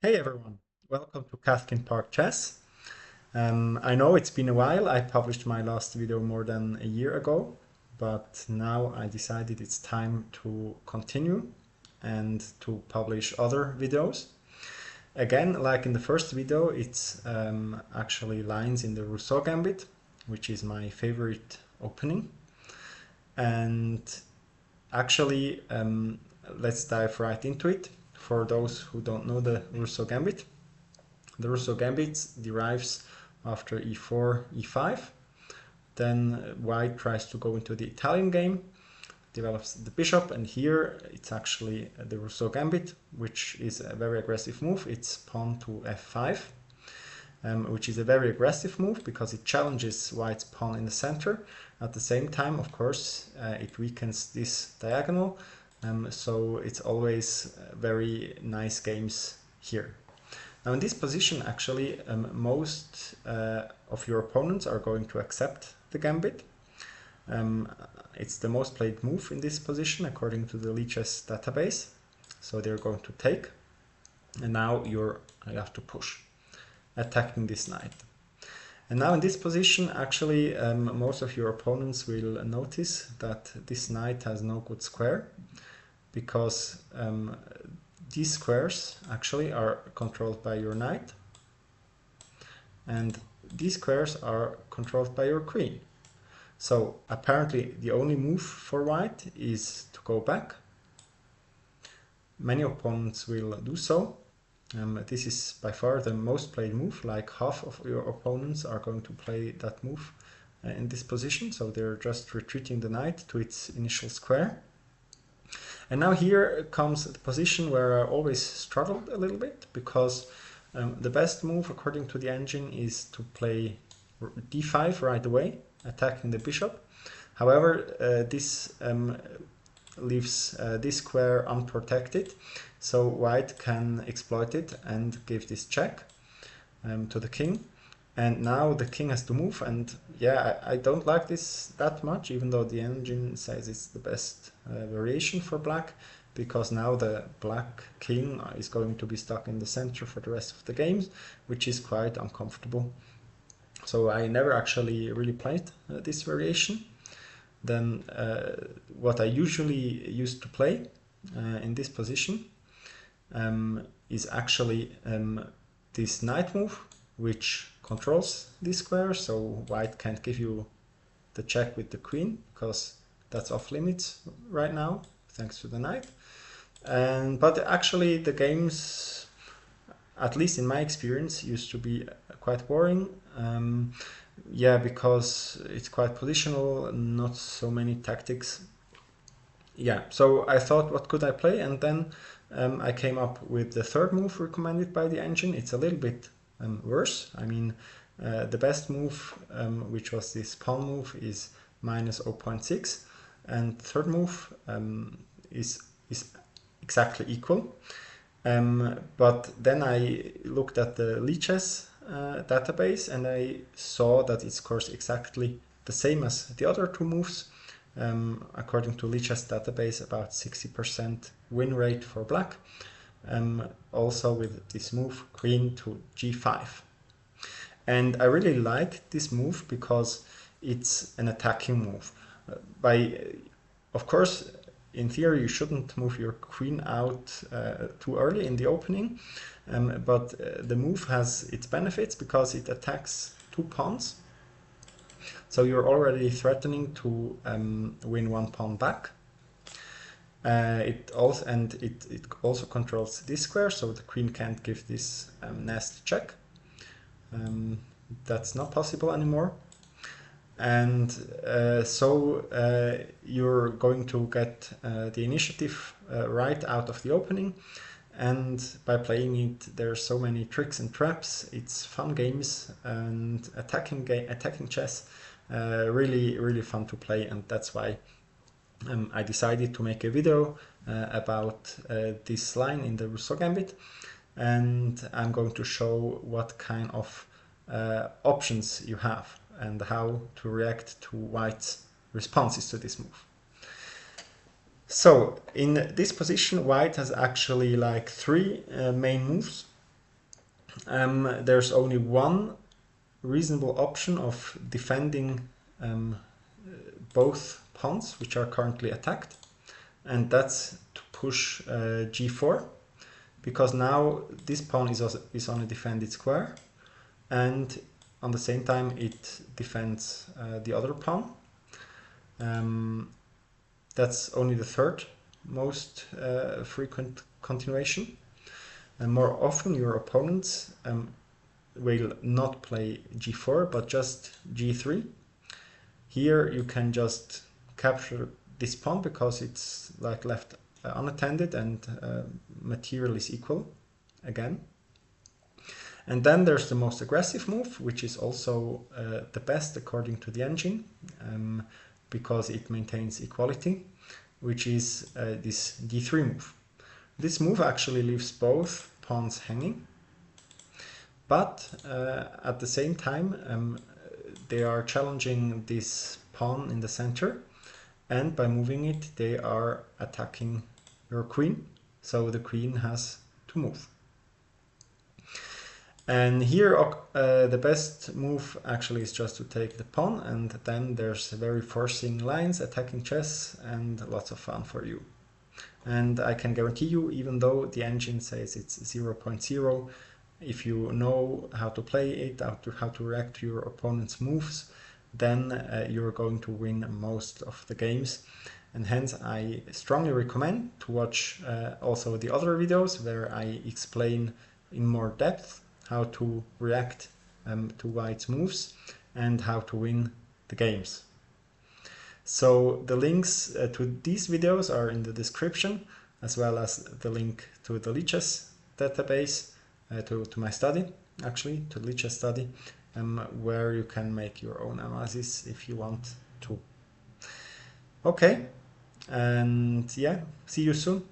Hey everyone, welcome to Catkin Park Chess. I know it's been a while. I published my last video more than a year ago, but now I decided it's time to continue and to publish other videos. Again, like in the first video, it's actually lines in the Rousseau gambit, which is my favorite opening. And actually, let's dive right into it. For those who don't know the Rousseau gambit, the Rousseau gambit derives after e4, e5. Then white tries to go into the Italian game, develops the bishop, and here it's actually the Rousseau gambit, which is a very aggressive move. It's pawn to f5, which is a very aggressive move because it challenges white's pawn in the center. At the same time, of course, it weakens this diagonal, so it's always very nice games here. Now in this position, actually, most of your opponents are going to accept the gambit. It's the most played move in this position according to the Lichess database. So they're going to take, and now you have to push, attacking this knight. And now in this position, actually, most of your opponents will notice that this knight has no good square, because these squares actually are controlled by your knight, and these squares are controlled by your queen. So apparently the only move for white is to go back. Many opponents will do so. This is by far the most played move, like half of your opponents are going to play that move in this position, so they're just retreating the knight to its initial square. And now here comes the position where I always struggled a little bit, because the best move according to the engine is to play d5 right away, attacking the bishop. However, this leaves this square unprotected, so white can exploit it and give this check to the king. And now the king has to move, and yeah, I don't like this that much, even though the engine says it's the best variation for black, because now the black king is going to be stuck in the center for the rest of the games, which is quite uncomfortable. So I never actually really played this variation. Then what I usually used to play in this position is actually this knight move, which controls this square, so white can't give you the check with the queen, because that's off limits right now, thanks to the knight. But actually the games, at least in my experience, used to be quite boring. Yeah, because it's quite positional, not so many tactics. Yeah, so I thought, what could I play? And then I came up with the third move recommended by the engine. It's a little bit worse. I mean, the best move, which was this pawn move, is minus 0.6, and third move is exactly equal. But then I looked at the Lichess database, and I saw that it scores exactly the same as the other two moves. According to Lichess database, about 60% win rate for black. Also with this move, queen to g5. And I really like this move because it's an attacking move. Of course, in theory, you shouldn't move your queen out too early in the opening, but the move has its benefits because it attacks two pawns. So you're already threatening to win one pawn back. It also controls this square, so the queen can't give this nasty check. That's not possible anymore. And so you're going to get the initiative right out of the opening, and by playing it, there are so many tricks and traps. It's fun games, and attacking chess, really fun to play, and that's why I decided to make a video about this line in the Rousseau gambit, and I'm going to show what kind of options you have and how to react to white's responses to this move. So in this position, white has actually like three main moves. there's only one reasonable option of defending both pawns which are currently attacked, and that's to push g4, because now this pawn is on a defended square, and on the same time it defends the other pawn. That's only the third most frequent continuation. And more often your opponents will not play g4 but just g3. Here you can just capture this pawn because it's like left unattended and material is equal again. And then there's the most aggressive move, which is also the best according to the engine, because it maintains equality, which is this d3 move. This move actually leaves both pawns hanging, but at the same time they are challenging this pawn in the center, and by moving it they are attacking your queen, so the queen has to move. And here the best move actually is just to take the pawn, and then there's very forcing lines, attacking chess, and lots of fun for you. And I can guarantee you, even though the engine says it's 0.0, if you know how to play it, how to react to your opponent's moves, then you're going to win most of the games. And hence I strongly recommend to watch also the other videos where I explain in more depth how to react to white's moves and how to win the games. So the links to these videos are in the description, as well as the link to the Lichess database, to my study, actually, to the Lichess study, where you can make your own analysis if you want to. Okay, and yeah, see you soon.